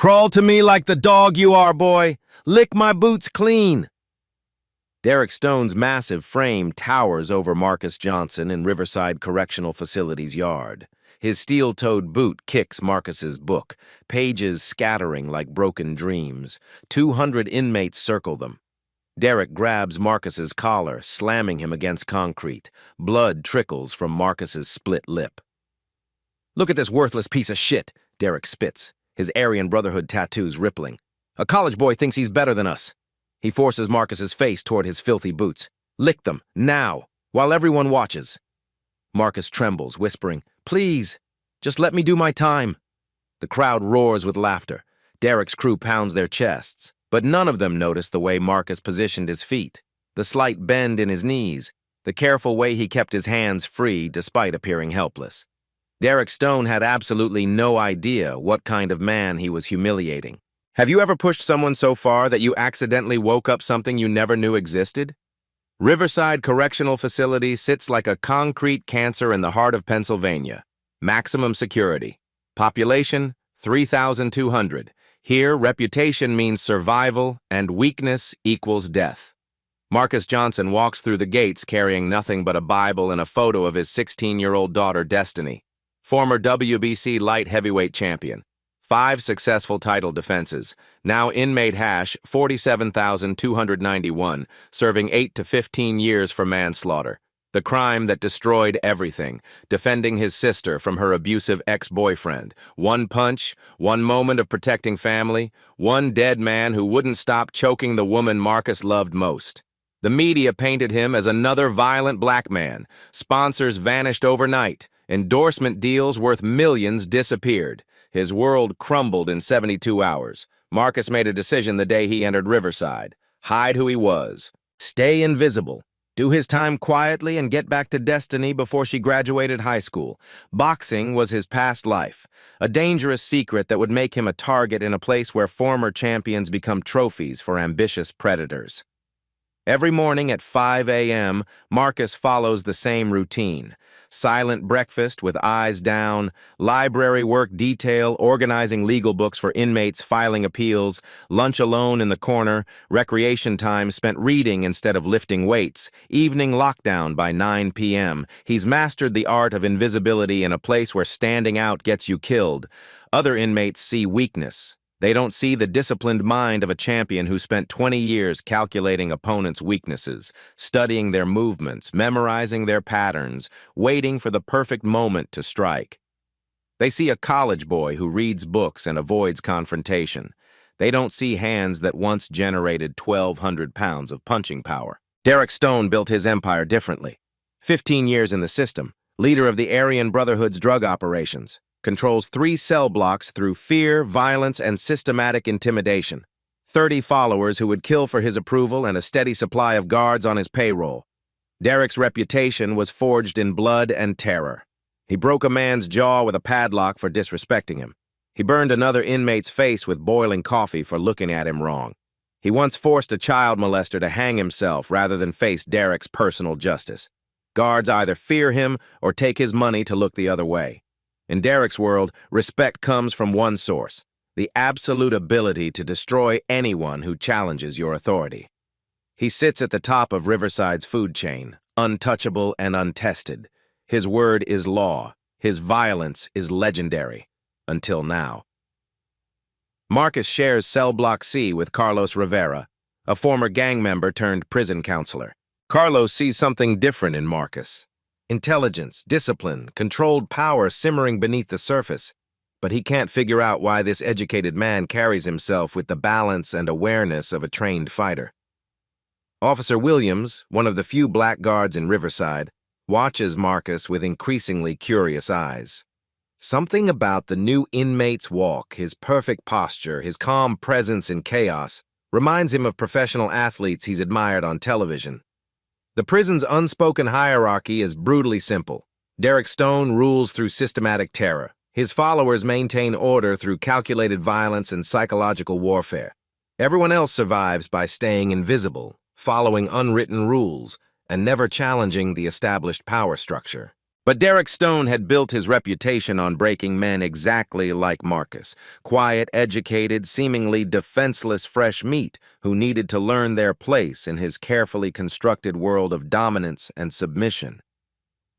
Crawl to me like the dog you are, boy. Lick my boots clean. Derek Stone's massive frame towers over Marcus Johnson in Riverside Correctional Facility's yard. His steel-toed boot kicks Marcus's book, pages scattering like broken dreams. 200 inmates circle them. Derek grabs Marcus's collar, slamming him against concrete. Blood trickles from Marcus's split lip. "Look at this worthless piece of shit," Derek spits, his Aryan Brotherhood tattoos rippling. "A college boy thinks he's better than us." He forces Marcus's face toward his filthy boots. "Lick them, now, while everyone watches." Marcus trembles, whispering, "Please, just let me do my time." The crowd roars with laughter. Derek's crew pounds their chests, but none of them notice the way Marcus positioned his feet, the slight bend in his knees, the careful way he kept his hands free despite appearing helpless. Derek Stone had absolutely no idea what kind of man he was humiliating. Have you ever pushed someone so far that you accidentally woke up something you never knew existed? Riverside Correctional Facility sits like a concrete cancer in the heart of Pennsylvania. Maximum security. Population, 3,200. Here, reputation means survival, and weakness equals death. Marcus Johnson walks through the gates carrying nothing but a Bible and a photo of his 16-year-old daughter, Destiny. Former WBC light heavyweight champion. 5 successful title defenses. Now inmate hash 47,291, serving 8 to 15 years for manslaughter. The crime that destroyed everything, defending his sister from her abusive ex-boyfriend. One punch, one moment of protecting family, one dead man who wouldn't stop choking the woman Marcus loved most. The media painted him as another violent black man. Sponsors vanished overnight. Endorsement deals worth millions disappeared. His world crumbled in 72 hours. Marcus made a decision the day he entered Riverside. Hide who he was. Stay invisible. Do his time quietly and get back to Destiny before she graduated high school. Boxing was his past life, a dangerous secret that would make him a target in a place where former champions become trophies for ambitious predators. Every morning at 5 a.m., Marcus follows the same routine. Silent breakfast with eyes down, library work detail, organizing legal books for inmates filing appeals, lunch alone in the corner, recreation time spent reading instead of lifting weights, evening lockdown by 9 p.m. He's mastered the art of invisibility in a place where standing out gets you killed. Other inmates see weakness. They don't see the disciplined mind of a champion who spent 20 years calculating opponents' weaknesses, studying their movements, memorizing their patterns, waiting for the perfect moment to strike. They see a college boy who reads books and avoids confrontation. They don't see hands that once generated 1,200 pounds of punching power. Derek Stone built his empire differently. 15 years in the system, leader of the Aryan Brotherhood's drug operations. Controls 3 cell blocks through fear, violence, and systematic intimidation. 30 followers who would kill for his approval and a steady supply of guards on his payroll. Derek's reputation was forged in blood and terror. He broke a man's jaw with a padlock for disrespecting him. He burned another inmate's face with boiling coffee for looking at him wrong. He once forced a child molester to hang himself rather than face Derek's personal justice. Guards either fear him or take his money to look the other way. In Derek's world, respect comes from one source, the absolute ability to destroy anyone who challenges your authority. He sits at the top of Riverside's food chain, untouchable and untested. His word is law. His violence is legendary. Until now. Marcus shares cell block C with Carlos Rivera, a former gang member turned prison counselor. Carlos sees something different in Marcus. Intelligence, discipline, controlled power simmering beneath the surface. But he can't figure out why this educated man carries himself with the balance and awareness of a trained fighter. Officer Williams, one of the few black guards in Riverside, watches Marcus with increasingly curious eyes. Something about the new inmate's walk, his perfect posture, his calm presence in chaos, reminds him of professional athletes he's admired on television. The prison's unspoken hierarchy is brutally simple. Derek Stone rules through systematic terror. His followers maintain order through calculated violence and psychological warfare. Everyone else survives by staying invisible, following unwritten rules, and never challenging the established power structure. But Derek Stone had built his reputation on breaking men exactly like Marcus, quiet, educated, seemingly defenseless fresh meat who needed to learn their place in his carefully constructed world of dominance and submission.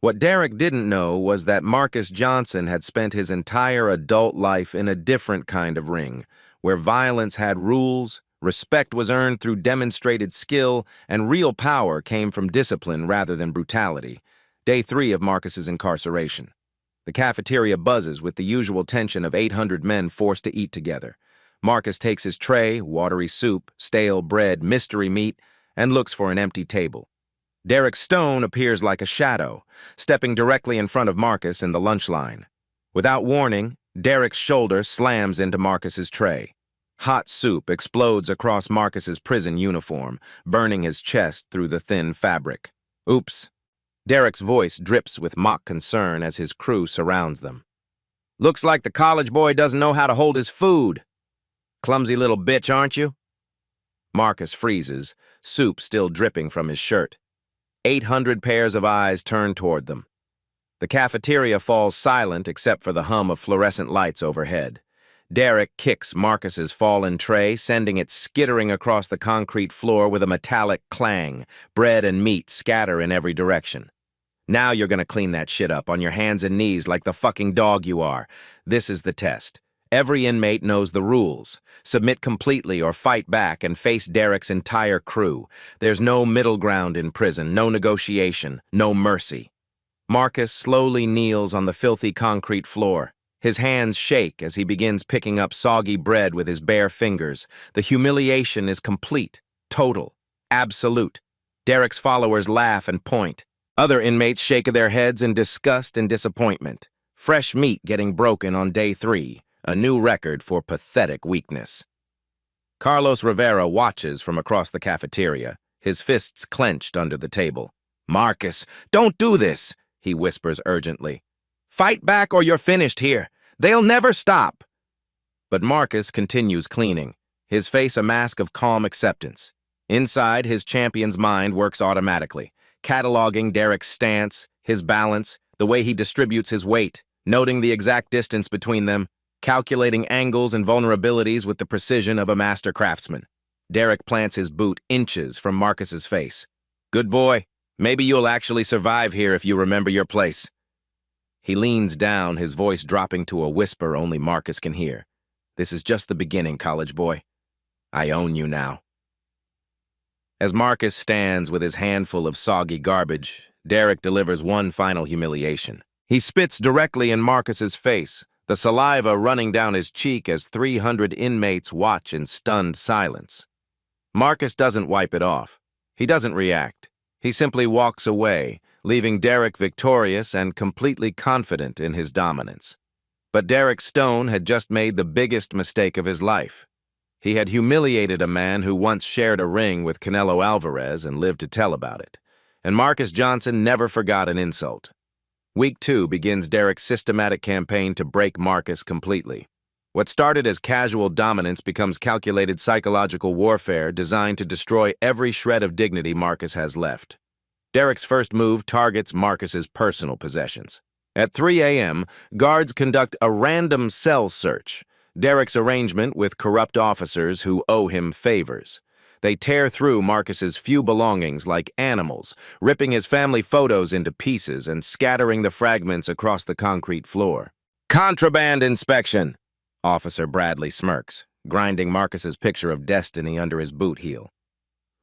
What Derek didn't know was that Marcus Johnson had spent his entire adult life in a different kind of ring, where violence had rules, respect was earned through demonstrated skill, and real power came from discipline rather than brutality. Day 3 of Marcus's incarceration. The cafeteria buzzes with the usual tension of 800 men forced to eat together. Marcus takes his tray, watery soup, stale bread, mystery meat, and looks for an empty table. Derek Stone appears like a shadow, stepping directly in front of Marcus in the lunch line. Without warning, Derek's shoulder slams into Marcus's tray. Hot soup explodes across Marcus's prison uniform, burning his chest through the thin fabric. Oops. Derek's voice drips with mock concern as his crew surrounds them. Looks like the college boy doesn't know how to hold his food. Clumsy little bitch, aren't you? Marcus freezes, soup still dripping from his shirt. 800 pairs of eyes turn toward them. The cafeteria falls silent except for the hum of fluorescent lights overhead. Derek kicks Marcus's fallen tray, sending it skittering across the concrete floor with a metallic clang. Bread and meat scatter in every direction. Now you're gonna clean that shit up on your hands and knees like the fucking dog you are. This is the test. Every inmate knows the rules. Submit completely or fight back and face Derek's entire crew. There's no middle ground in prison, no negotiation, no mercy. Marcus slowly kneels on the filthy concrete floor. His hands shake as he begins picking up soggy bread with his bare fingers. The humiliation is complete, total, absolute. Derek's followers laugh and point. Other inmates shake their heads in disgust and disappointment. Fresh meat getting broken on day 3, a new record for pathetic weakness. Carlos Rivera watches from across the cafeteria, his fists clenched under the table. Marcus, don't do this, he whispers urgently. Fight back or you're finished here. They'll never stop. But Marcus continues cleaning, his face a mask of calm acceptance. Inside, his champion's mind works automatically, cataloging Derek's stance, his balance, the way he distributes his weight, noting the exact distance between them, calculating angles and vulnerabilities with the precision of a master craftsman. Derek plants his boot inches from Marcus's face. Good boy. Maybe you'll actually survive here if you remember your place. He leans down, his voice dropping to a whisper only Marcus can hear. This is just the beginning, college boy. I own you now. As Marcus stands with his handful of soggy garbage, Derek delivers one final humiliation. He spits directly in Marcus's face, the saliva running down his cheek as 300 inmates watch in stunned silence. Marcus doesn't wipe it off. He doesn't react. He simply walks away, leaving Derek victorious and completely confident in his dominance. But Derek Stone had just made the biggest mistake of his life. He had humiliated a man who once shared a ring with Canelo Alvarez and lived to tell about it. And Marcus Johnson never forgot an insult. Week 2 begins Derek's systematic campaign to break Marcus completely. What started as casual dominance becomes calculated psychological warfare designed to destroy every shred of dignity Marcus has left. Derek's first move targets Marcus's personal possessions. At 3 a.m., guards conduct a random cell search, Derek's arrangement with corrupt officers who owe him favors. They tear through Marcus's few belongings like animals, ripping his family photos into pieces and scattering the fragments across the concrete floor. Contraband inspection! Officer Bradley smirks, grinding Marcus's picture of destiny under his boot heel.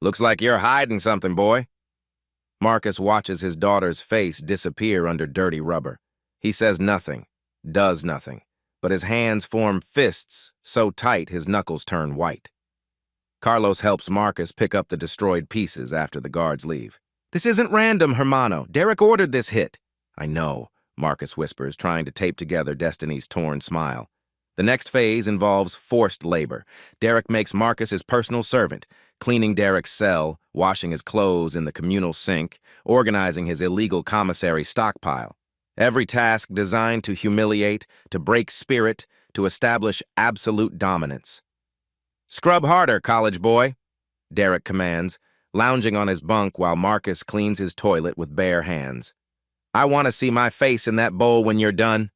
Looks like you're hiding something, boy. Marcus watches his daughter's face disappear under dirty rubber. He says nothing, does nothing, but his hands form fists so tight his knuckles turn white. Carlos helps Marcus pick up the destroyed pieces after the guards leave. This isn't random, hermano. Derek ordered this hit. I know, Marcus whispers, trying to tape together Destiny's torn smile. The next phase involves forced labor. Derek makes Marcus his personal servant, cleaning Derek's cell, washing his clothes in the communal sink, organizing his illegal commissary stockpile. Every task designed to humiliate, to break spirit, to establish absolute dominance. Scrub harder, college boy, Derek commands, lounging on his bunk while Marcus cleans his toilet with bare hands. I want to see my face in that bowl when you're done.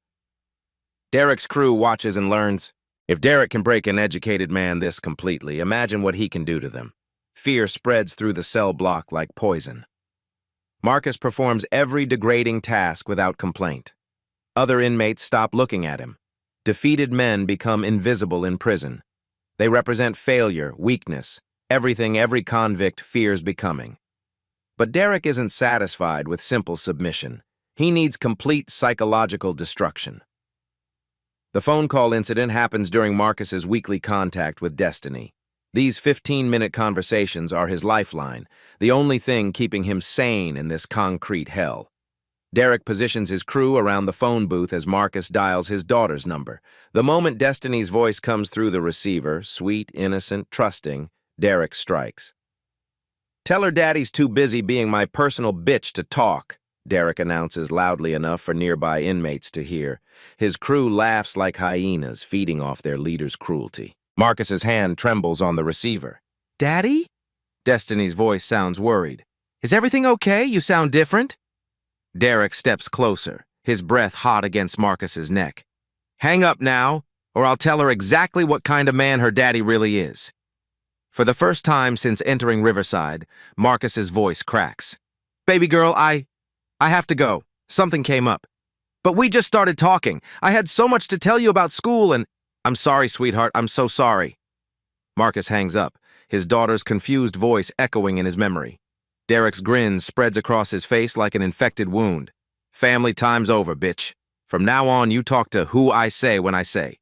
Derek's crew watches and learns. If Derek can break an educated man this completely, imagine what he can do to them. Fear spreads through the cell block like poison. Marcus performs every degrading task without complaint. Other inmates stop looking at him. Defeated men become invisible in prison. They represent failure, weakness, everything every convict fears becoming. But Derek isn't satisfied with simple submission. He needs complete psychological destruction. The phone call incident happens during Marcus's weekly contact with Destiny. These 15-minute conversations are his lifeline, the only thing keeping him sane in this concrete hell. Derek positions his crew around the phone booth as Marcus dials his daughter's number. The moment Destiny's voice comes through the receiver, sweet, innocent, trusting, Derek strikes. "Tell her daddy's too busy being my personal bitch to talk," Derek announces loudly enough for nearby inmates to hear. His crew laughs like hyenas, feeding off their leader's cruelty. Marcus's hand trembles on the receiver. "Daddy?" Destiny's voice sounds worried. "Is everything okay? You sound different." Derek steps closer, his breath hot against Marcus's neck. "Hang up now, or I'll tell her exactly what kind of man her daddy really is." For the first time since entering Riverside, Marcus's voice cracks. "Baby girl, I have to go. Something came up. But we just started talking. I had so much to tell you about school and—" "I'm sorry, sweetheart. I'm so sorry." Marcus hangs up, his daughter's confused voice echoing in his memory. Derek's grin spreads across his face like an infected wound. "Family time's over, bitch. From now on, you talk to who I say when I say."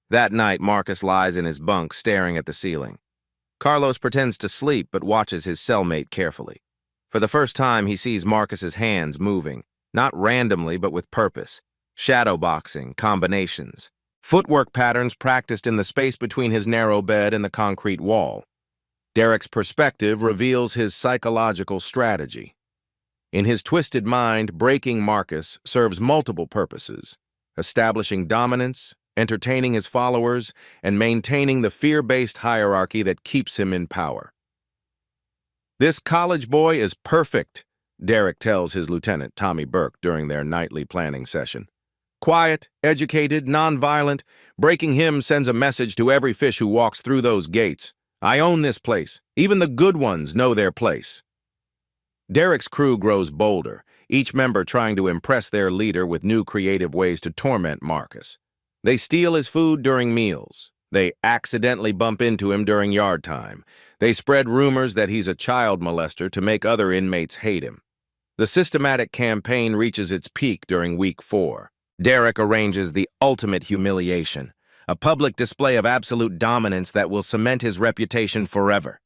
That night, Marcus lies in his bunk staring at the ceiling. Carlos pretends to sleep but watches his cellmate carefully. For the first time, he sees Marcus's hands moving, not randomly but with purpose. Shadowboxing, combinations, footwork patterns practiced in the space between his narrow bed and the concrete wall. Derek's perspective reveals his psychological strategy. In his twisted mind, breaking Marcus serves multiple purposes: establishing dominance, entertaining his followers, and maintaining the fear-based hierarchy that keeps him in power. "This college boy is perfect," Derek tells his lieutenant, Tommy Burke, during their nightly planning session. "Quiet, educated, nonviolent. Breaking him sends a message to every fish who walks through those gates. I own this place. Even the good ones know their place." Derek's crew grows bolder, each member trying to impress their leader with new creative ways to torment Marcus. They steal his food during meals. They accidentally bump into him during yard time. They spread rumors that he's a child molester to make other inmates hate him. The systematic campaign reaches its peak during week 4. Derek arranges the ultimate humiliation, a public display of absolute dominance that will cement his reputation forever.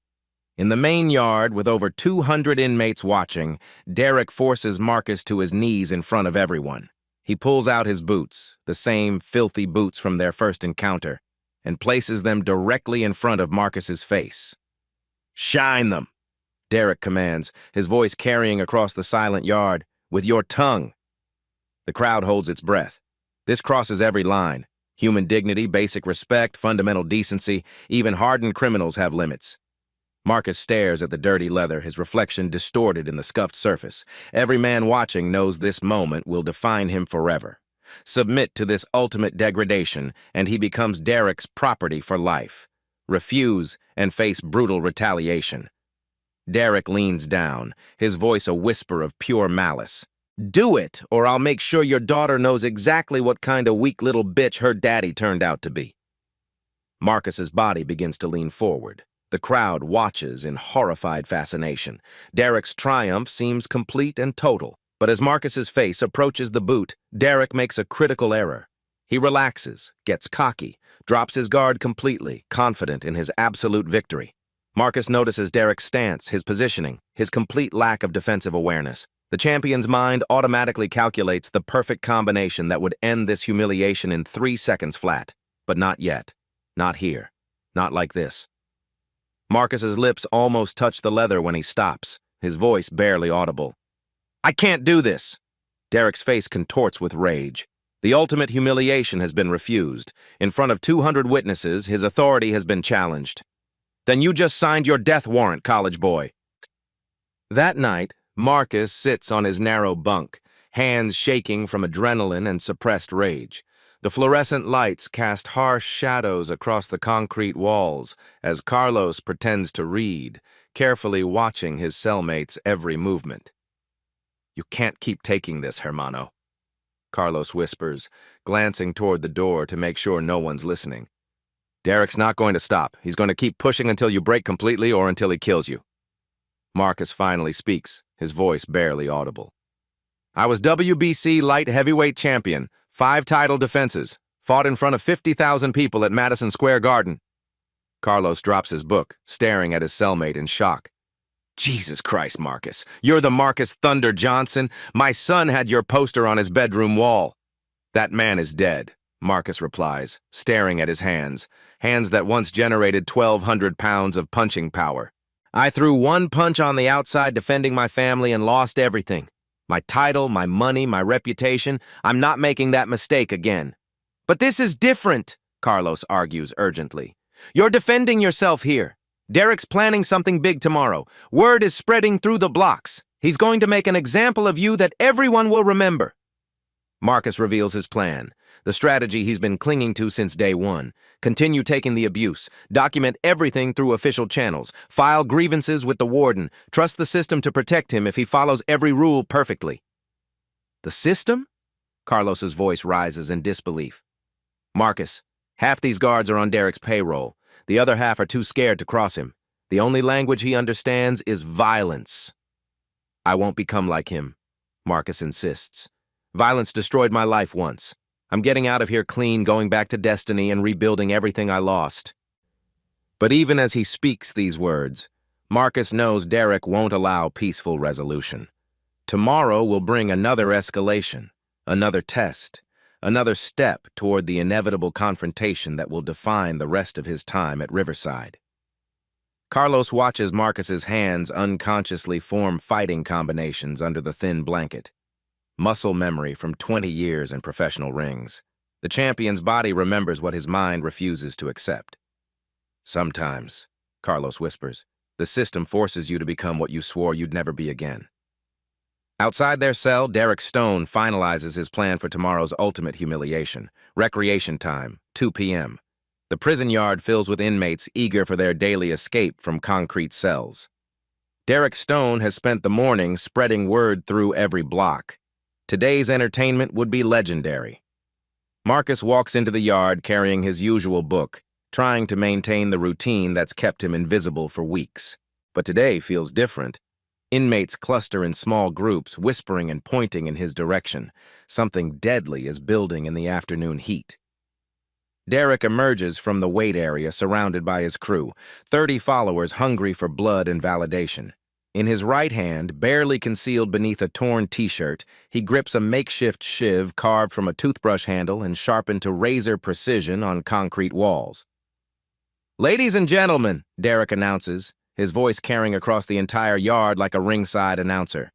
In the main yard, with over 200 inmates watching, Derek forces Marcus to his knees in front of everyone. He pulls out his boots, the same filthy boots from their first encounter, and places them directly in front of Marcus's face. "Shine them," Derek commands, his voice carrying across the silent yard, "with your tongue." The crowd holds its breath. This crosses every line. Human dignity, basic respect, fundamental decency, even hardened criminals have limits. Marcus stares at the dirty leather, his reflection distorted in the scuffed surface. Every man watching knows this moment will define him forever. Submit to this ultimate degradation, and he becomes Derek's property for life. Refuse, and face brutal retaliation. Derek leans down, his voice a whisper of pure malice. "Do it, or I'll make sure your daughter knows exactly what kind of weak little bitch her daddy turned out to be." Marcus's body begins to lean forward. The crowd watches in horrified fascination. Derek's triumph seems complete and total, but as Marcus's face approaches the boot, Derek makes a critical error. He relaxes, gets cocky, drops his guard completely, confident in his absolute victory. Marcus notices Derek's stance, his positioning, his complete lack of defensive awareness. The champion's mind automatically calculates the perfect combination that would end this humiliation in 3 seconds flat. But not yet. Not here. Not like this. Marcus's lips almost touch the leather when he stops, his voice barely audible. "I can't do this!" Derek's face contorts with rage. The ultimate humiliation has been refused. In front of 200 witnesses, his authority has been challenged. "Then you just signed your death warrant, college boy." That night, Marcus sits on his narrow bunk, hands shaking from adrenaline and suppressed rage. The fluorescent lights cast harsh shadows across the concrete walls as Carlos pretends to read, carefully watching his cellmate's every movement. "You can't keep taking this, hermano," Carlos whispers, glancing toward the door to make sure no one's listening. "Derek's not going to stop. He's going to keep pushing until you break completely or until he kills you." Marcus finally speaks, his voice barely audible. "I was WBC light heavyweight champion, 5 title defenses, fought in front of 50,000 people at Madison Square Garden." Carlos drops his book, staring at his cellmate in shock. "Jesus Christ, Marcus. You're the Marcus Thunder Johnson. My son had your poster on his bedroom wall." "That man is dead," Marcus replies, staring at his hands that once generated 1,200 pounds of punching power. "I threw one punch on the outside defending my family and lost everything. My title, my money, my reputation. I'm not making that mistake again." "But this is different," Carlos argues urgently. "You're defending yourself here. Derek's planning something big tomorrow. Word is spreading through the blocks. He's going to make an example of you that everyone will remember." Marcus reveals his plan, the strategy he's been clinging to since day one. Continue taking the abuse, document everything through official channels, file grievances with the warden, trust the system to protect him if he follows every rule perfectly. "The system?" Carlos's voice rises in disbelief. "Marcus, half these guards are on Derek's payroll. The other half are too scared to cross him. The only language he understands is violence." "I won't become like him," Marcus insists. "Violence destroyed my life once. I'm getting out of here clean, going back to Destiny and rebuilding everything I lost." But even as he speaks these words, Marcus knows Derek won't allow peaceful resolution. Tomorrow will bring another escalation, another test, another step toward the inevitable confrontation that will define the rest of his time at Riverside. Carlos watches Marcus's hands unconsciously form fighting combinations under the thin blanket. Muscle memory from 20 years in professional rings. The champion's body remembers what his mind refuses to accept. "Sometimes," Carlos whispers, "the system forces you to become what you swore you'd never be again." Outside their cell, Derek Stone finalizes his plan for tomorrow's ultimate humiliation. Recreation time, 2 p.m. The prison yard fills with inmates eager for their daily escape from concrete cells. Derek Stone has spent the morning spreading word through every block. Today's entertainment would be legendary. Marcus walks into the yard carrying his usual book, trying to maintain the routine that's kept him invisible for weeks. But today feels different. Inmates cluster in small groups, whispering and pointing in his direction. Something deadly is building in the afternoon heat. Derek emerges from the wait area surrounded by his crew, 30 followers hungry for blood and validation. In his right hand, barely concealed beneath a torn t-shirt, he grips a makeshift shiv carved from a toothbrush handle and sharpened to razor precision on concrete walls. "Ladies and gentlemen," Derek announces, his voice carrying across the entire yard like a ringside announcer.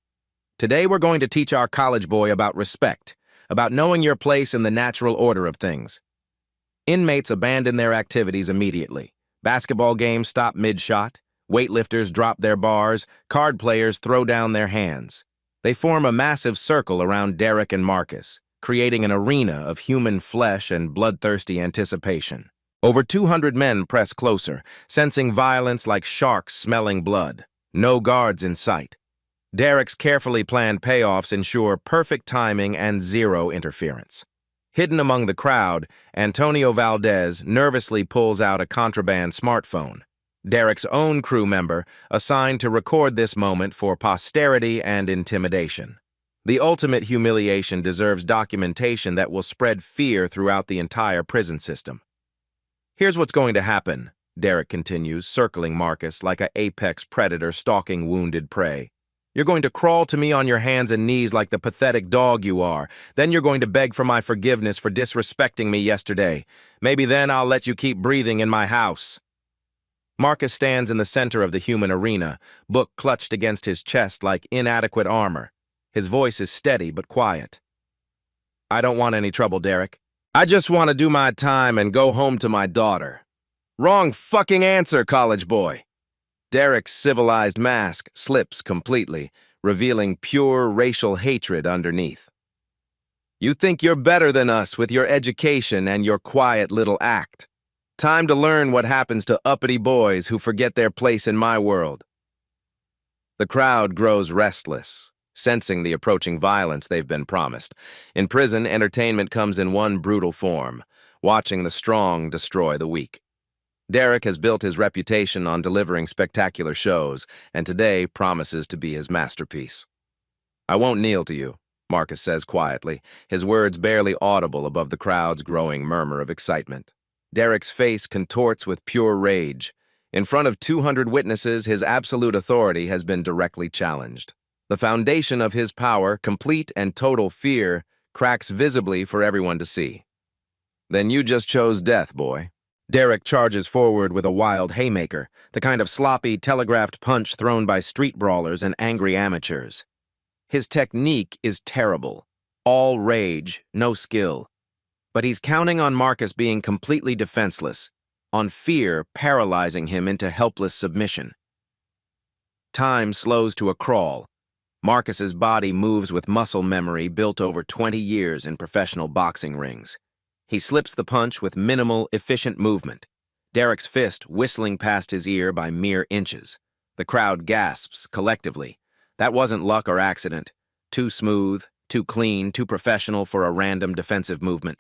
"Today we're going to teach our college boy about respect, about knowing your place in the natural order of things." Inmates abandon their activities immediately. Basketball games stop mid-shot. Weightlifters drop their bars, card players throw down their hands. They form a massive circle around Derek and Marcus, creating an arena of human flesh and bloodthirsty anticipation. Over 200 men press closer, sensing violence like sharks smelling blood. No guards in sight. Derek's carefully planned payoffs ensure perfect timing and zero interference. Hidden among the crowd, Antonio Valdez nervously pulls out a contraband smartphone. Derek's own crew member, assigned to record this moment for posterity and intimidation. The ultimate humiliation deserves documentation that will spread fear throughout the entire prison system. "Here's what's going to happen," Derek continues, circling Marcus like an apex predator stalking wounded prey. "You're going to crawl to me on your hands and knees like the pathetic dog you are. Then you're going to beg for my forgiveness for disrespecting me yesterday. Maybe then I'll let you keep breathing in my house." Marcus stands in the center of the human arena, book clutched against his chest like inadequate armor. His voice is steady but quiet. "I don't want any trouble, Derek. I just want to do my time and go home to my daughter." "Wrong fucking answer, college boy." Derek's civilized mask slips completely, revealing pure racial hatred underneath. You think you're better than us with your education and your quiet little act. Time to learn what happens to uppity boys who forget their place in my world. The crowd grows restless, sensing the approaching violence they've been promised. In prison, entertainment comes in one brutal form, watching the strong destroy the weak. Derek has built his reputation on delivering spectacular shows, and today promises to be his masterpiece. I won't kneel to you, Marcus says quietly, his words barely audible above the crowd's growing murmur of excitement. Derek's face contorts with pure rage. In front of 200 witnesses, his absolute authority has been directly challenged. The foundation of his power, complete and total fear, cracks visibly for everyone to see. Then you just chose death, boy. Derek charges forward with a wild haymaker, the kind of sloppy, telegraphed punch thrown by street brawlers and angry amateurs. His technique is terrible. All rage, no skill. But he's counting on Marcus being completely defenseless, on fear paralyzing him into helpless submission. Time slows to a crawl. Marcus's body moves with muscle memory built over 20 years in professional boxing rings. He slips the punch with minimal, efficient movement, Derek's fist whistling past his ear by mere inches. The crowd gasps collectively. That wasn't luck or accident. Too smooth, too clean, too professional for a random defensive movement.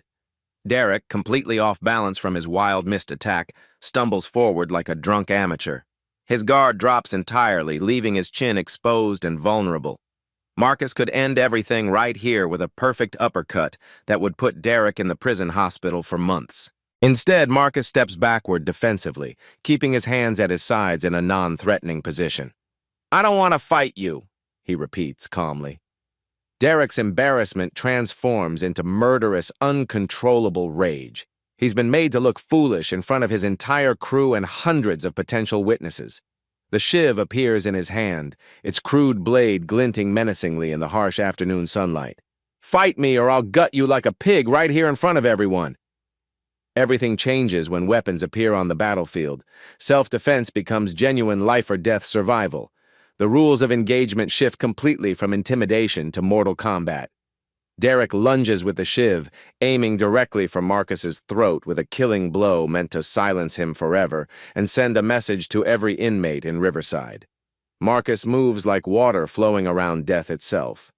Derek, completely off balance from his wild missed attack, stumbles forward like a drunk amateur. His guard drops entirely, leaving his chin exposed and vulnerable. Marcus could end everything right here with a perfect uppercut that would put Derek in the prison hospital for months. Instead, Marcus steps backward defensively, keeping his hands at his sides in a non-threatening position. "I don't want to fight you," he repeats calmly. Derek's embarrassment transforms into murderous, uncontrollable rage. He's been made to look foolish in front of his entire crew and hundreds of potential witnesses. The shiv appears in his hand, its crude blade glinting menacingly in the harsh afternoon sunlight. "Fight me or I'll gut you like a pig right here in front of everyone." Everything changes when weapons appear on the battlefield. Self-defense becomes genuine life-or-death survival. The rules of engagement shift completely from intimidation to mortal combat. Derek lunges with the shiv, aiming directly for Marcus's throat with a killing blow meant to silence him forever and send a message to every inmate in Riverside. Marcus moves like water flowing around death itself.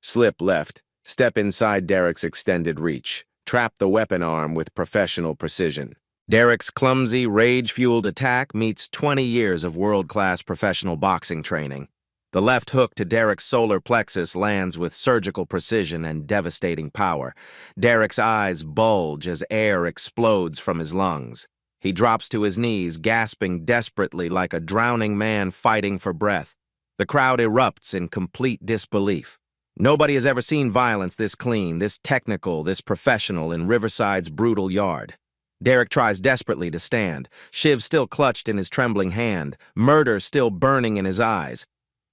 Slip left, step inside Derek's extended reach, trap the weapon arm with professional precision. Derek's clumsy, rage-fueled attack meets 20 years of world-class professional boxing training. The left hook to Derek's solar plexus lands with surgical precision and devastating power. Derek's eyes bulge as air explodes from his lungs. He drops to his knees, gasping desperately like a drowning man fighting for breath. The crowd erupts in complete disbelief. Nobody has ever seen violence this clean, this technical, this professional in Riverside's brutal yard. Derek tries desperately to stand, shiv still clutched in his trembling hand, murder still burning in his eyes.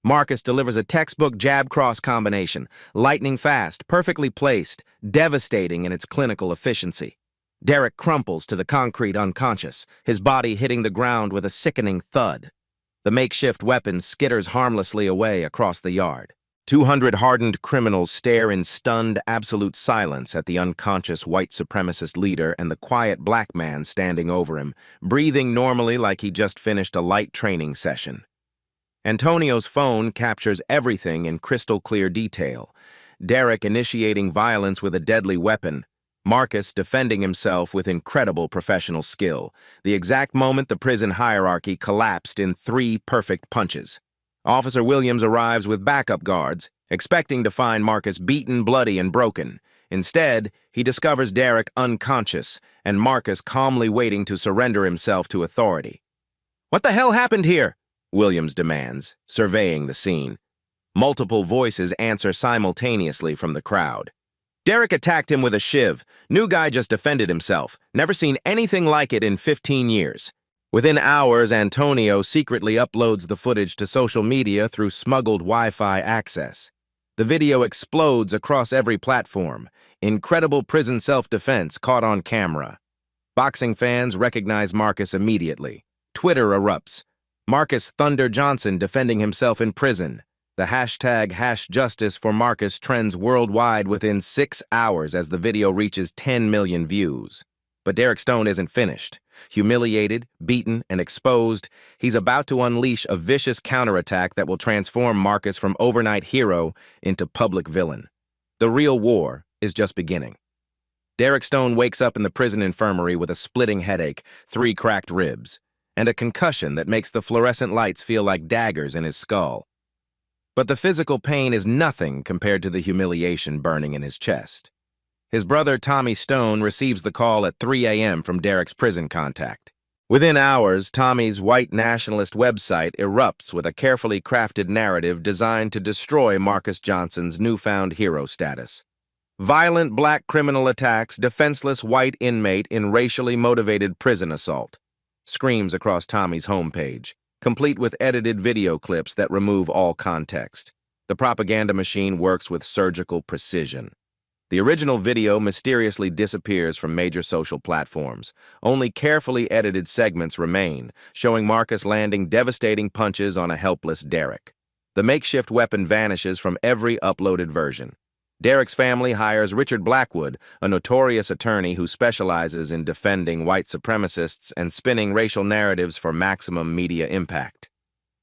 Marcus delivers a textbook jab-cross combination, lightning fast, perfectly placed, devastating in its clinical efficiency. Derek crumples to the concrete unconscious, his body hitting the ground with a sickening thud. The makeshift weapon skitters harmlessly away across the yard. 200 hardened criminals stare in stunned, absolute silence at the unconscious white supremacist leader and the quiet black man standing over him, breathing normally like he just finished a light training session. Antonio's phone captures everything in crystal-clear detail. Derek initiating violence with a deadly weapon. Marcus defending himself with incredible professional skill. The exact moment the prison hierarchy collapsed in 3 perfect punches. Officer Williams arrives with backup guards, expecting to find Marcus beaten, bloody, and broken. Instead, he discovers Derek unconscious and Marcus calmly waiting to surrender himself to authority. "What the hell happened here?" Williams demands, surveying the scene. Multiple voices answer simultaneously from the crowd. "Derek attacked him with a shiv. New guy just defended himself. Never seen anything like it in 15 years. Within hours, Antonio secretly uploads the footage to social media through smuggled Wi-Fi access. The video explodes across every platform. Incredible prison self-defense caught on camera. Boxing fans recognize Marcus immediately. Twitter erupts. Marcus Thunder Johnson defending himself in prison. The hashtag #JusticeForMarcus trends worldwide within 6 hours as the video reaches 10 million views. But Derek Stone isn't finished. Humiliated, beaten, and exposed, he's about to unleash a vicious counterattack that will transform Marcus from overnight hero into public villain. The real war is just beginning. Derek Stone wakes up in the prison infirmary with a splitting headache, 3 cracked ribs, and a concussion that makes the fluorescent lights feel like daggers in his skull. But the physical pain is nothing compared to the humiliation burning in his chest. His brother Tommy Stone receives the call at 3 a.m. from Derek's prison contact. Within hours, Tommy's white nationalist website erupts with a carefully crafted narrative designed to destroy Marcus Johnson's newfound hero status. Violent black criminal attacks defenseless white inmate in racially motivated prison assault. Screams across Tommy's homepage, complete with edited video clips that remove all context. The propaganda machine works with surgical precision. The original video mysteriously disappears from major social platforms. Only carefully edited segments remain, showing Marcus landing devastating punches on a helpless Derek. The makeshift weapon vanishes from every uploaded version. Derek's family hires Richard Blackwood, a notorious attorney who specializes in defending white supremacists and spinning racial narratives for maximum media impact.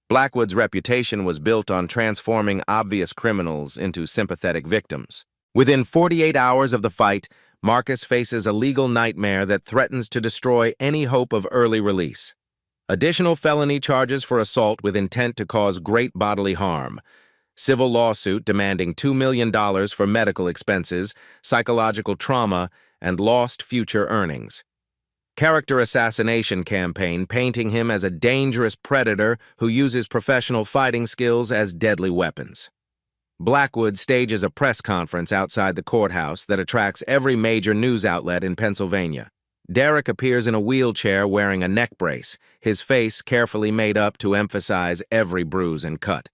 Blackwood's reputation was built on transforming obvious criminals into sympathetic victims. Within 48 hours of the fight, Marcus faces a legal nightmare that threatens to destroy any hope of early release. Additional felony charges for assault with intent to cause great bodily harm. Civil lawsuit demanding $2 million for medical expenses, psychological trauma, and lost future earnings. Character assassination campaign painting him as a dangerous predator who uses professional fighting skills as deadly weapons. Blackwood stages a press conference outside the courthouse that attracts every major news outlet in Pennsylvania. Derek appears in a wheelchair wearing a neck brace, his face carefully made up to emphasize every bruise and cut.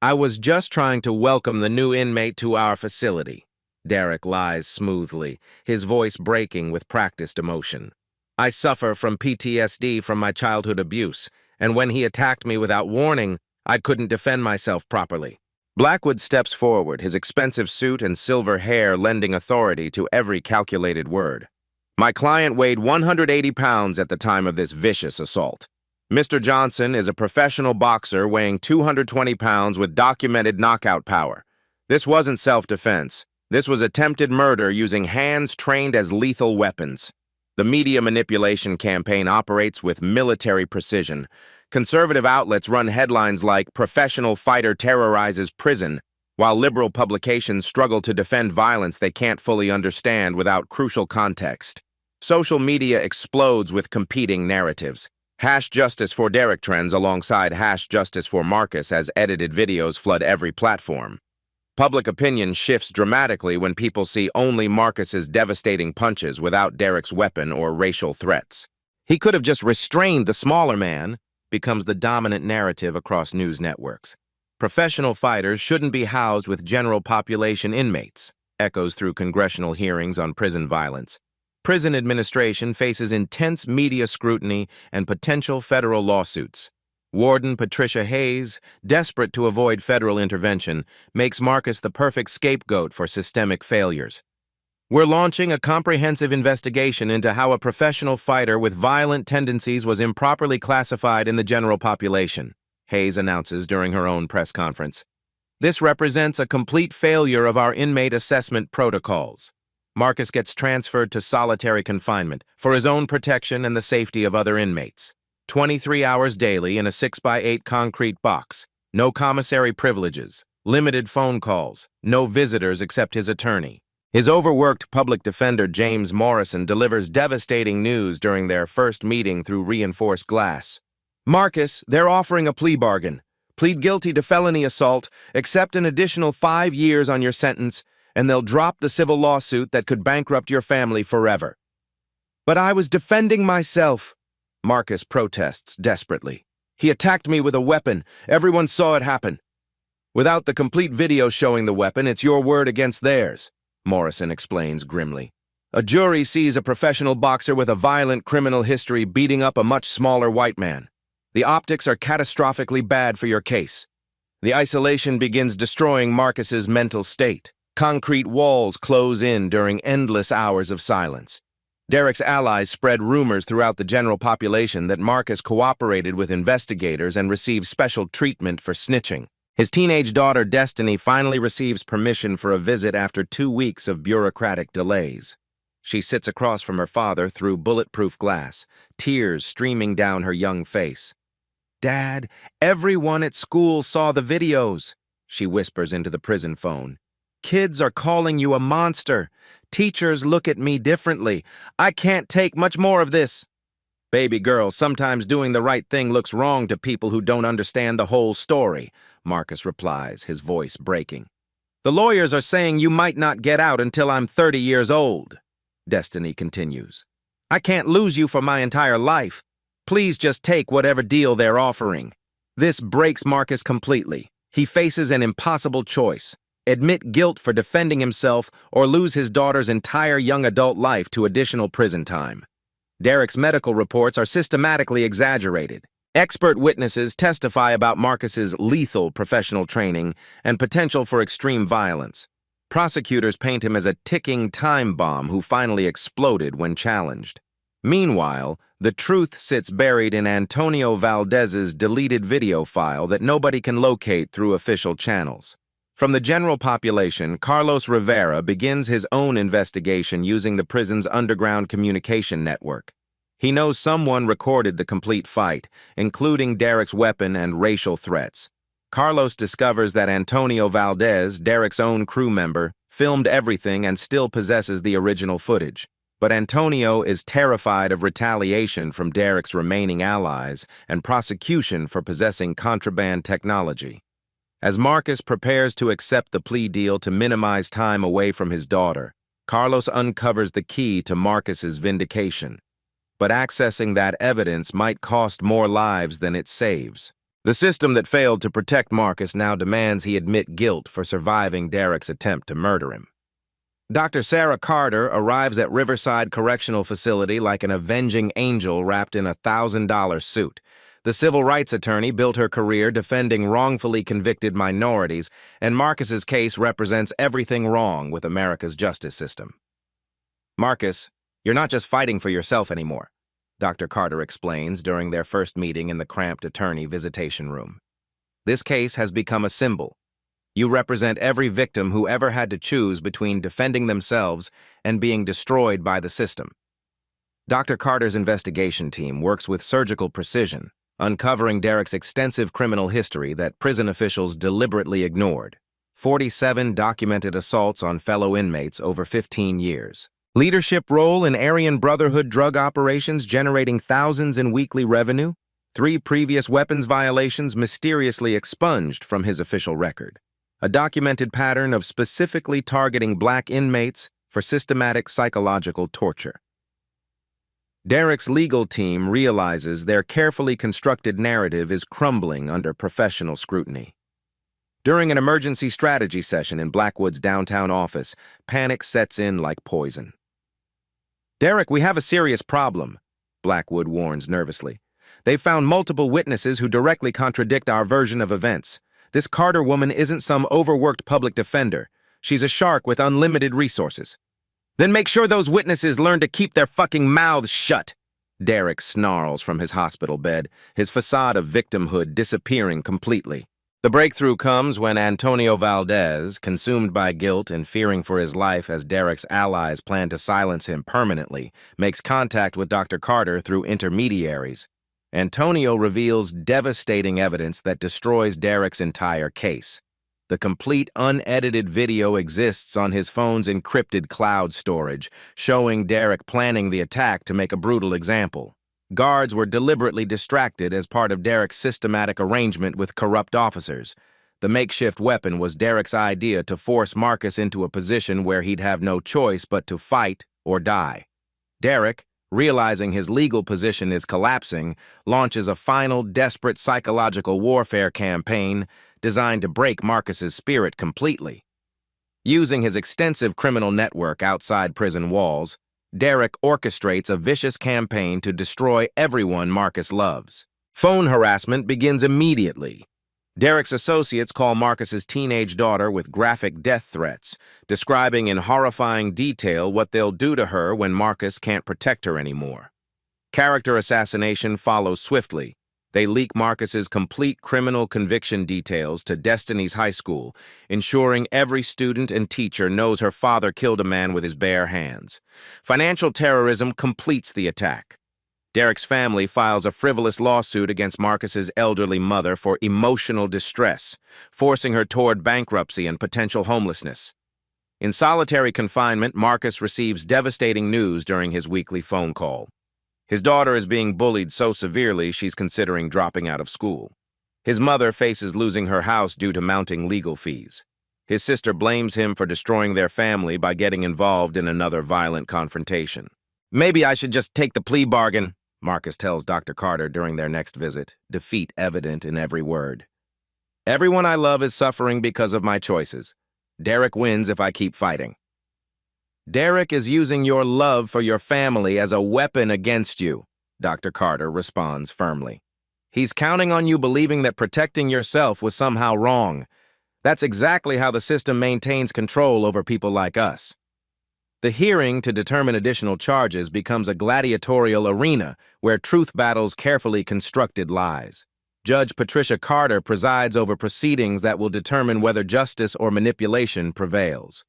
"I was just trying to welcome the new inmate to our facility," Derek lies smoothly, his voice breaking with practiced emotion. "I suffer from PTSD from my childhood abuse, and when he attacked me without warning, I couldn't defend myself properly." Blackwood steps forward, his expensive suit and silver hair lending authority to every calculated word. "My client weighed 180 pounds at the time of this vicious assault. Mr. Johnson is a professional boxer weighing 220 pounds with documented knockout power. This wasn't self-defense. This was attempted murder using hands trained as lethal weapons." The media manipulation campaign operates with military precision. Conservative outlets run headlines like "Professional Fighter Terrorizes Prison," while liberal publications struggle to defend violence they can't fully understand without crucial context. Social media explodes with competing narratives. #JusticeForDerek trends alongside #JusticeForMarcus as edited videos flood every platform. Public opinion shifts dramatically when people see only Marcus's devastating punches without Derek's weapon or racial threats. "He could have just restrained the smaller man," becomes the dominant narrative across news networks. "Professional fighters shouldn't be housed with general population inmates," echoes through congressional hearings on prison violence. Prison administration faces intense media scrutiny and potential federal lawsuits. Warden Patricia Hayes, desperate to avoid federal intervention, makes Marcus the perfect scapegoat for systemic failures. "We're launching a comprehensive investigation into how a professional fighter with violent tendencies was improperly classified in the general population," Hayes announces during her own press conference. "This represents a complete failure of our inmate assessment protocols." Marcus gets transferred to solitary confinement for his own protection and the safety of other inmates. 23 hours daily in a 6x8 concrete box, no commissary privileges, limited phone calls, no visitors except his attorney. His overworked public defender James Morrison delivers devastating news during their first meeting through reinforced glass. "Marcus, they're offering a plea bargain. Plead guilty to felony assault, accept an additional 5 years on your sentence, and they'll drop the civil lawsuit that could bankrupt your family forever." "But I was defending myself," Marcus protests desperately. "He attacked me with a weapon. Everyone saw it happen." "Without the complete video showing the weapon, it's your word against theirs," Morrison explains grimly. "A jury sees a professional boxer with a violent criminal history beating up a much smaller white man. The optics are catastrophically bad for your case." The isolation begins destroying Marcus's mental state. Concrete walls close in during endless hours of silence. Derek's allies spread rumors throughout the general population that Marcus cooperated with investigators and received special treatment for snitching. His teenage daughter, Destiny, finally receives permission for a visit after 2 weeks of bureaucratic delays. She sits across from her father through bulletproof glass, tears streaming down her young face. "Dad, everyone at school saw the videos," she whispers into the prison phone. "Kids are calling you a monster. Teachers look at me differently. I can't take much more of this." "Baby girl, sometimes doing the right thing looks wrong to people who don't understand the whole story," Marcus replies, his voice breaking. "The lawyers are saying you might not get out until I'm 30 years old," Destiny continues. "I can't lose you for my entire life. Please just take whatever deal they're offering." This breaks Marcus completely. He faces an impossible choice: admit guilt for defending himself or lose his daughter's entire young adult life to additional prison time. Derek's medical reports are systematically exaggerated. Expert witnesses testify about Marcus's lethal professional training and potential for extreme violence. Prosecutors paint him as a ticking time bomb who finally exploded when challenged. Meanwhile, the truth sits buried in Antonio Valdez's deleted video file that nobody can locate through official channels. From the general population, Carlos Rivera begins his own investigation using the prison's underground communication network. He knows someone recorded the complete fight, including Derek's weapon and racial threats. Carlos discovers that Antonio Valdez, Derek's own crew member, filmed everything and still possesses the original footage. But Antonio is terrified of retaliation from Derek's remaining allies and prosecution for possessing contraband technology. As Marcus prepares to accept the plea deal to minimize time away from his daughter, Carlos uncovers the key to Marcus's vindication. But accessing that evidence might cost more lives than it saves. The system that failed to protect Marcus now demands he admit guilt for surviving Derek's attempt to murder him. Dr. Sarah Carter arrives at Riverside Correctional Facility like an avenging angel wrapped in a $1,000 suit. The civil rights attorney built her career defending wrongfully convicted minorities, and Marcus's case represents everything wrong with America's justice system. "Marcus, you're not just fighting for yourself anymore," Dr. Carter explains during their first meeting in the cramped attorney visitation room. "This case has become a symbol. You represent every victim who ever had to choose between defending themselves and being destroyed by the system." Dr. Carter's investigation team works with surgical precision, uncovering Derek's extensive criminal history that prison officials deliberately ignored. 47 documented assaults on fellow inmates over 15 years. Leadership role in Aryan Brotherhood drug operations generating thousands in weekly revenue. 3 previous weapons violations mysteriously expunged from his official record. A documented pattern of specifically targeting black inmates for systematic psychological torture. Derek's legal team realizes their carefully constructed narrative is crumbling under professional scrutiny. During an emergency strategy session in Blackwood's downtown office, panic sets in like poison. "Derek, we have a serious problem," Blackwood warns nervously. "They've found multiple witnesses who directly contradict our version of events. This Carter woman isn't some overworked public defender. She's a shark with unlimited resources." "Then make sure those witnesses learn to keep their fucking mouths shut," Derek snarls from his hospital bed, his facade of victimhood disappearing completely. The breakthrough comes when Antonio Valdez, consumed by guilt and fearing for his life as Derek's allies plan to silence him permanently, makes contact with Dr. Carter through intermediaries. Antonio reveals devastating evidence that destroys Derek's entire case. The complete unedited video exists on his phone's encrypted cloud storage, showing Derek planning the attack to make a brutal example. Guards were deliberately distracted as part of Derek's systematic arrangement with corrupt officers. The makeshift weapon was Derek's idea to force Marcus into a position where he'd have no choice but to fight or die. Derek, realizing his legal position is collapsing, launches a final desperate psychological warfare campaign designed to break Marcus's spirit completely. Using his extensive criminal network outside prison walls, Derek orchestrates a vicious campaign to destroy everyone Marcus loves. Phone harassment begins immediately. Derek's associates call Marcus's teenage daughter with graphic death threats, describing in horrifying detail what they'll do to her when Marcus can't protect her anymore. Character assassination follows swiftly. They leak Marcus's complete criminal conviction details to Destiny's high school, ensuring every student and teacher knows her father killed a man with his bare hands. Financial terrorism completes the attack. Derek's family files a frivolous lawsuit against Marcus's elderly mother for emotional distress, forcing her toward bankruptcy and potential homelessness. In solitary confinement, Marcus receives devastating news during his weekly phone call. His daughter is being bullied so severely she's considering dropping out of school. His mother faces losing her house due to mounting legal fees. His sister blames him for destroying their family by getting involved in another violent confrontation. "Maybe I should just take the plea bargain," Marcus tells Dr. Carter during their next visit, defeat evident in every word. "Everyone I love is suffering because of my choices. Derek wins if I keep fighting." "Derek is using your love for your family as a weapon against you," Dr. Carter responds firmly. "He's counting on you believing that protecting yourself was somehow wrong. That's exactly how the system maintains control over people like us." The hearing to determine additional charges becomes a gladiatorial arena where truth battles carefully constructed lies. Judge Patricia Carter presides over proceedings that will determine whether justice or manipulation prevails.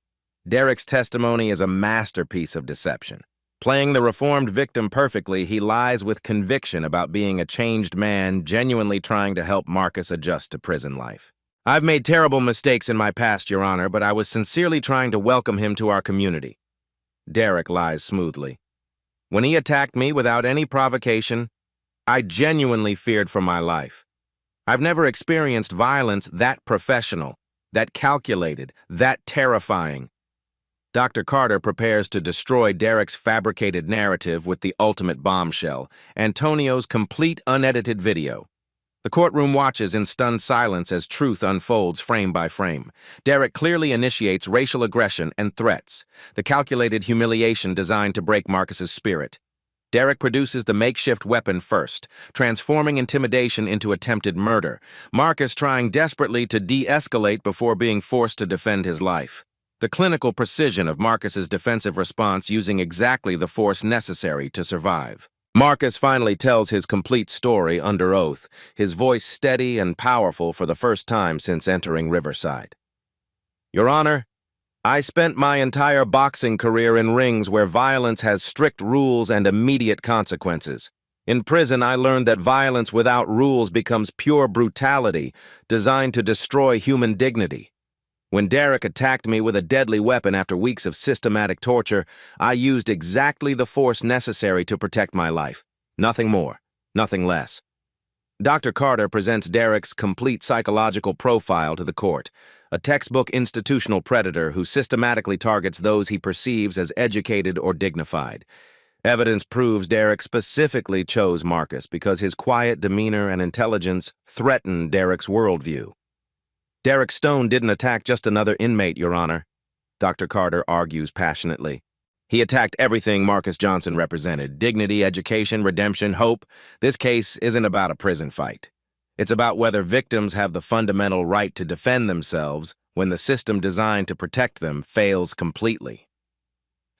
Derek's testimony is a masterpiece of deception. Playing the reformed victim perfectly, he lies with conviction about being a changed man genuinely trying to help Marcus adjust to prison life. "I've made terrible mistakes in my past, Your Honor, but I was sincerely trying to welcome him to our community." Derek lies smoothly. "When he attacked me without any provocation, I genuinely feared for my life. I've never experienced violence that professional, that calculated, that terrifying." Dr. Carter prepares to destroy Derek's fabricated narrative with the ultimate bombshell, Antonio's complete unedited video. The courtroom watches in stunned silence as truth unfolds frame by frame. Derek clearly initiates racial aggression and threats, the calculated humiliation designed to break Marcus's spirit. Derek produces the makeshift weapon first, transforming intimidation into attempted murder, Marcus trying desperately to de-escalate before being forced to defend his life. The clinical precision of Marcus's defensive response using exactly the force necessary to survive. Marcus finally tells his complete story under oath, his voice steady and powerful for the first time since entering Riverside. "Your Honor, I spent my entire boxing career in rings where violence has strict rules and immediate consequences. In prison, I learned that violence without rules becomes pure brutality, designed to destroy human dignity. When Derek attacked me with a deadly weapon after weeks of systematic torture, I used exactly the force necessary to protect my life. Nothing more, nothing less." Dr. Carter presents Derek's complete psychological profile to the court, a textbook institutional predator who systematically targets those he perceives as educated or dignified. Evidence proves Derek specifically chose Marcus because his quiet demeanor and intelligence threatened Derek's worldview. "Derek Stone didn't attack just another inmate, Your Honor," Dr. Carter argues passionately. "He attacked everything Marcus Johnson represented: dignity, education, redemption, hope. This case isn't about a prison fight. It's about whether victims have the fundamental right to defend themselves when the system designed to protect them fails completely."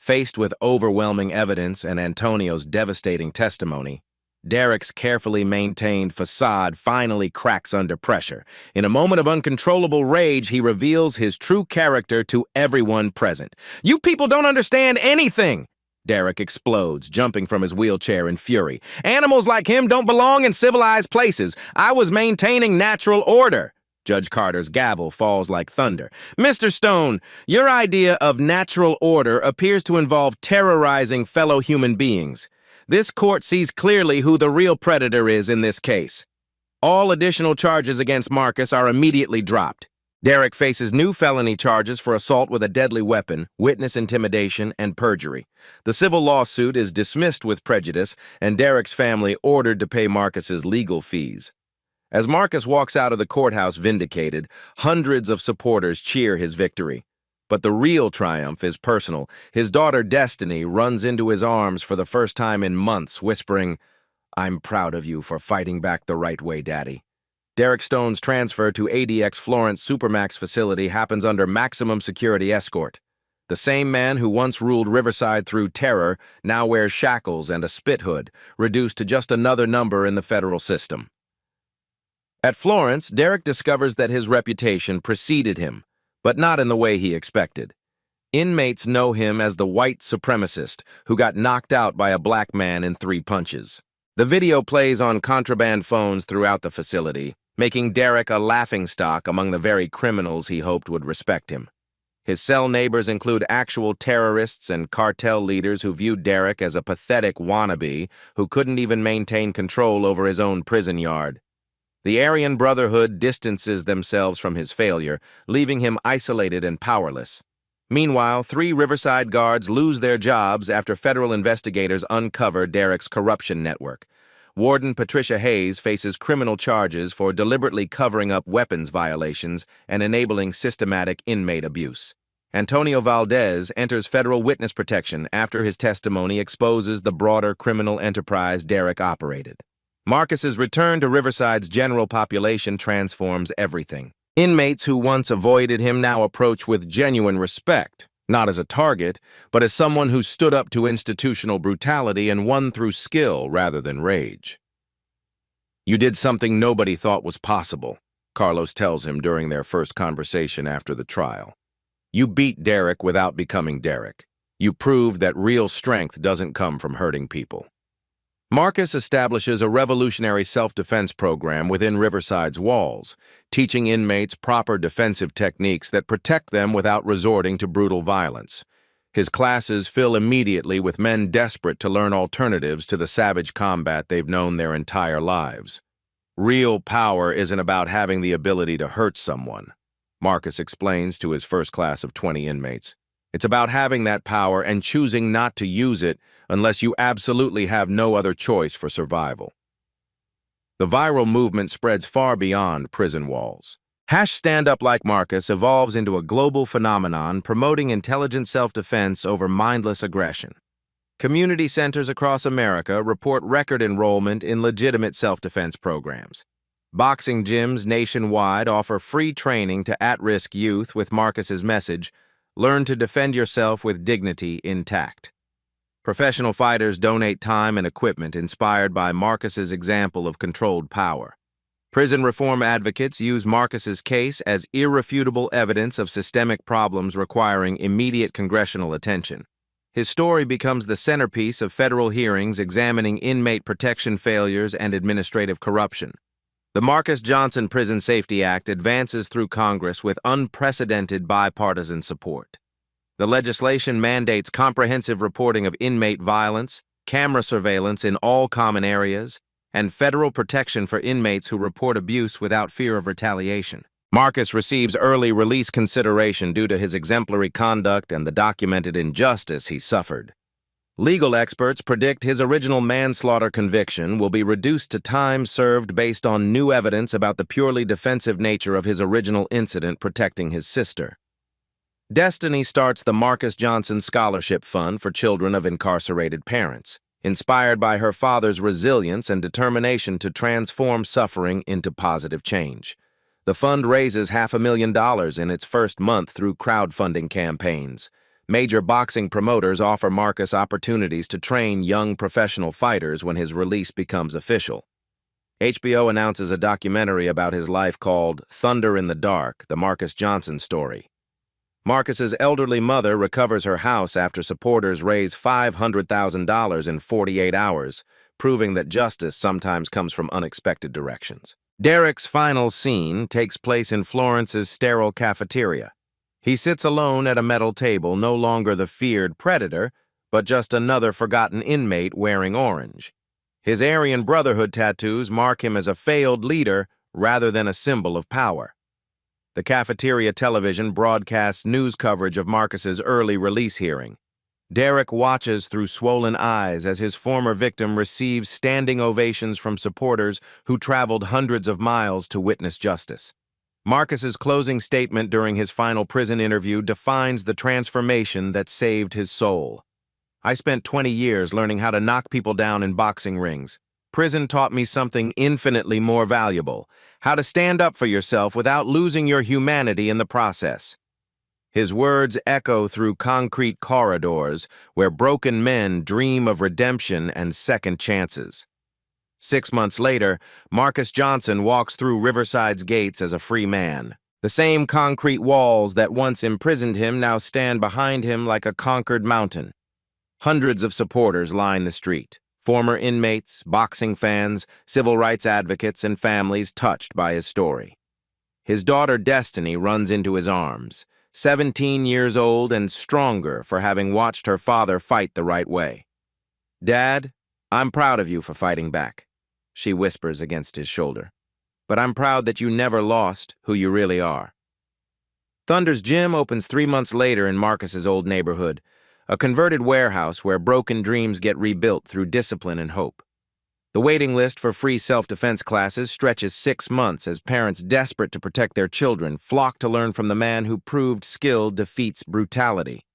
Faced with overwhelming evidence and Antonio's devastating testimony, Derek's carefully maintained facade finally cracks under pressure. In a moment of uncontrollable rage, he reveals his true character to everyone present. "You people don't understand anything!" Derek explodes, jumping from his wheelchair in fury. "Animals like him don't belong in civilized places. I was maintaining natural order." Judge Carter's gavel falls like thunder. "Mr. Stone, your idea of natural order appears to involve terrorizing fellow human beings. This court sees clearly who the real predator is in this case. All additional charges against Marcus are immediately dropped. Derek faces new felony charges for assault with a deadly weapon, witness intimidation, and perjury. The civil lawsuit is dismissed with prejudice, and Derek's family ordered to pay Marcus's legal fees. As Marcus walks out of the courthouse vindicated, hundreds of supporters cheer his victory. But the real triumph is personal. His daughter Destiny runs into his arms for the first time in months, whispering, "I'm proud of you for fighting back the right way, Daddy." Derek Stone's transfer to ADX Florence Supermax facility happens under maximum security escort. The same man who once ruled Riverside through terror now wears shackles and a spit hood, reduced to just another number in the federal system. At Florence, Derek discovers that his reputation preceded him, but not in the way he expected. Inmates know him as the white supremacist who got knocked out by a black man in 3 punches. The video plays on contraband phones throughout the facility, making Derek a laughingstock among the very criminals he hoped would respect him. His cell neighbors include actual terrorists and cartel leaders who viewed Derek as a pathetic wannabe who couldn't even maintain control over his own prison yard. The Aryan Brotherhood distances themselves from his failure, leaving him isolated and powerless. Meanwhile, 3 Riverside guards lose their jobs after federal investigators uncover Derek's corruption network. Warden Patricia Hayes faces criminal charges for deliberately covering up weapons violations and enabling systematic inmate abuse. Antonio Valdez enters federal witness protection after his testimony exposes the broader criminal enterprise Derek operated. Marcus's return to Riverside's general population transforms everything. Inmates who once avoided him now approach with genuine respect, not as a target, but as someone who stood up to institutional brutality and won through skill rather than rage. "You did something nobody thought was possible," Carlos tells him during their first conversation after the trial. "You beat Derek without becoming Derek. You proved that real strength doesn't come from hurting people." Marcus establishes a revolutionary self-defense program within Riverside's walls, teaching inmates proper defensive techniques that protect them without resorting to brutal violence. His classes fill immediately with men desperate to learn alternatives to the savage combat they've known their entire lives. Real power isn't about having the ability to hurt someone, Marcus explains to his first class of 20 inmates. It's about having that power and choosing not to use it unless you absolutely have no other choice for survival. The viral movement spreads far beyond prison walls. #Stand Up Like Marcus evolves into a global phenomenon promoting intelligent self-defense over mindless aggression. Community centers across America report record enrollment in legitimate self-defense programs. Boxing gyms nationwide offer free training to at-risk youth with Marcus's message, "Learn to defend yourself with dignity intact." Professional fighters donate time and equipment inspired by Marcus's example of controlled power. Prison reform advocates use Marcus's case as irrefutable evidence of systemic problems requiring immediate congressional attention. His story becomes the centerpiece of federal hearings examining inmate protection failures and administrative corruption. The Marcus Johnson Prison Safety Act advances through Congress with unprecedented bipartisan support. The legislation mandates comprehensive reporting of inmate violence, camera surveillance in all common areas, and federal protection for inmates who report abuse without fear of retaliation. Marcus receives early release consideration due to his exemplary conduct and the documented injustice he suffered. Legal experts predict his original manslaughter conviction will be reduced to time served based on new evidence about the purely defensive nature of his original incident protecting his sister. Destiny starts the Marcus Johnson Scholarship Fund for children of incarcerated parents, inspired by her father's resilience and determination to transform suffering into positive change. The fund raises $500,000 in its first month through crowdfunding campaigns. Major boxing promoters offer Marcus opportunities to train young professional fighters when his release becomes official. HBO announces a documentary about his life called Thunder in the Dark, the Marcus Johnson story. Marcus's elderly mother recovers her house after supporters raise $500,000 in 48 hours, proving that justice sometimes comes from unexpected directions. Derek's final scene takes place in Florence's sterile cafeteria. He sits alone at a metal table, no longer the feared predator, but just another forgotten inmate wearing orange. His Aryan Brotherhood tattoos mark him as a failed leader rather than a symbol of power. The cafeteria television broadcasts news coverage of Marcus's early release hearing. Derek watches through swollen eyes as his former victim receives standing ovations from supporters who traveled hundreds of miles to witness justice. Marcus's closing statement during his final prison interview defines the transformation that saved his soul. "I spent 20 years learning how to knock people down in boxing rings. prison taught me something infinitely more valuable: how to stand up for yourself without losing your humanity in the process. His words echo through concrete corridors where broken men dream of redemption and second chances. 6 months later, Marcus Johnson walks through Riverside's gates as a free man. The same concrete walls that once imprisoned him now stand behind him like a conquered mountain. Hundreds of supporters line the street: former inmates, boxing fans, civil rights advocates, and families touched by his story. His daughter Destiny runs into his arms, 17 years old and stronger for having watched her father fight the right way. "Dad, I'm proud of you for fighting back," she whispers against his shoulder. "But I'm proud that you never lost who you really are." Thunder's Gym opens 3 months later in Marcus's old neighborhood, a converted warehouse where broken dreams get rebuilt through discipline and hope. The waiting list for free self-defense classes stretches 6 months as parents desperate to protect their children flock to learn from the man who proved skill defeats brutality.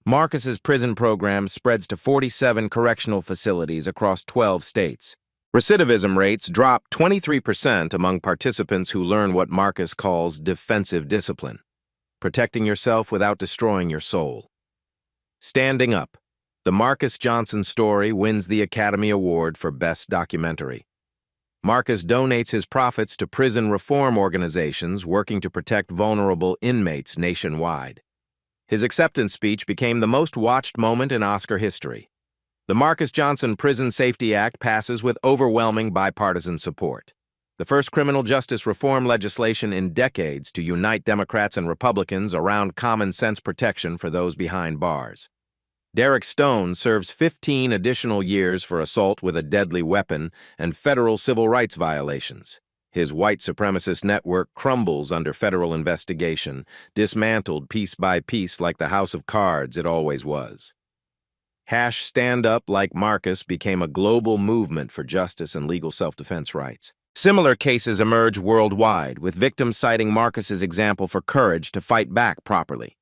Marcus's prison program spreads to 47 correctional facilities across 12 states. Recidivism rates drop 23% among participants who learn what Marcus calls defensive discipline, protecting yourself without destroying your soul. Standing Up: The Marcus Johnson Story wins the Academy Award for Best Documentary. Marcus donates his profits to prison reform organizations working to protect vulnerable inmates nationwide. His acceptance speech became the most watched moment in Oscar history. The Marcus Johnson Prison Safety Act passes with overwhelming bipartisan support, the first criminal justice reform legislation in decades to unite Democrats and Republicans around common-sense protection for those behind bars. Derek Stone serves 15 additional years for assault with a deadly weapon and federal civil rights violations. His white supremacist network crumbles under federal investigation, dismantled piece by piece like the house of cards it always was. Stand Up Like Marcus became a global movement for justice and legal self-defense rights. Similar cases emerge worldwide, with victims citing Marcus's example for courage to fight back properly.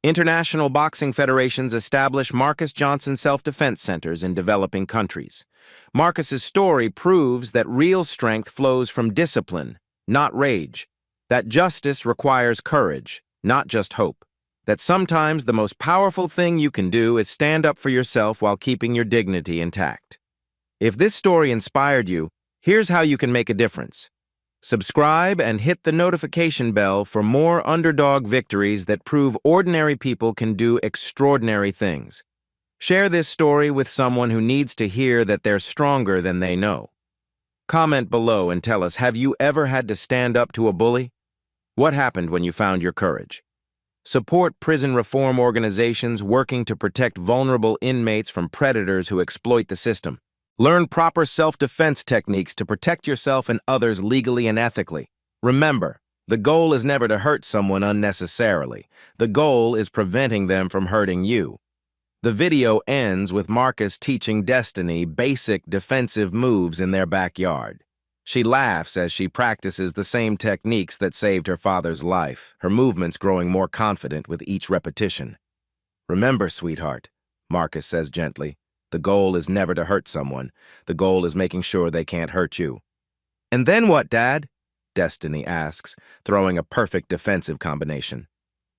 International boxing federations establish Marcus Johnson self-defense centers in developing countries. Marcus's story proves that real strength flows from discipline, not rage. That justice requires courage, not just hope. That sometimes the most powerful thing you can do is stand up for yourself while keeping your dignity intact. If this story inspired you, here's how you can make a difference. Subscribe and hit the notification bell for more underdog victories that prove ordinary people can do extraordinary things. Share this story with someone who needs to hear that they're stronger than they know. Comment below and tell us, have you ever had to stand up to a bully? What happened when you found your courage? Support prison reform organizations working to protect vulnerable inmates from predators who exploit the system. Learn proper self-defense techniques to protect yourself and others legally and ethically. Remember, the goal is never to hurt someone unnecessarily. The goal is preventing them from hurting you. The video ends with Marcus teaching Destiny basic defensive moves in their backyard. She laughs as she practices the same techniques that saved her father's life, her movements growing more confident with each repetition. "Remember, sweetheart," Marcus says gently, "the goal is never to hurt someone. The goal is making sure they can't hurt you." "And then what, Dad?" Destiny asks, throwing a perfect defensive combination.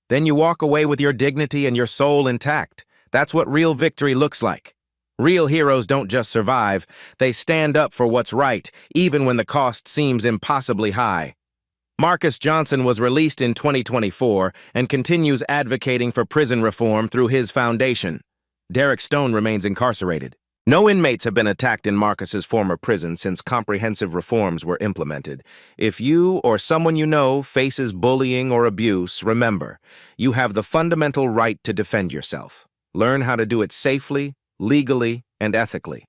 "Then you walk away with your dignity and your soul intact. That's what real victory looks like. Real heroes don't just survive, they stand up for what's right, even when the cost seems impossibly high." Marcus Johnson was released in 2024 and continues advocating for prison reform through his foundation. Derek Stone remains incarcerated. No inmates have been attacked in Marcus's former prison since comprehensive reforms were implemented. If you or someone you know faces bullying or abuse, remember, you have the fundamental right to defend yourself. Learn how to do it safely, legally, and ethically.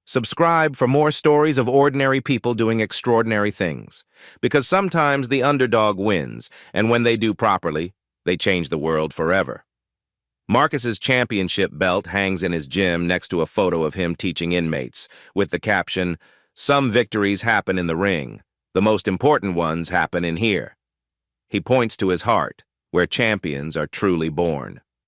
Subscribe for more stories of ordinary people doing extraordinary things. Because sometimes the underdog wins, and when they do properly, they change the world forever. Marcus's championship belt hangs in his gym next to a photo of him teaching inmates, with the caption, "Some victories happen in the ring. The most important ones happen in here." He points to his heart, where champions are truly born.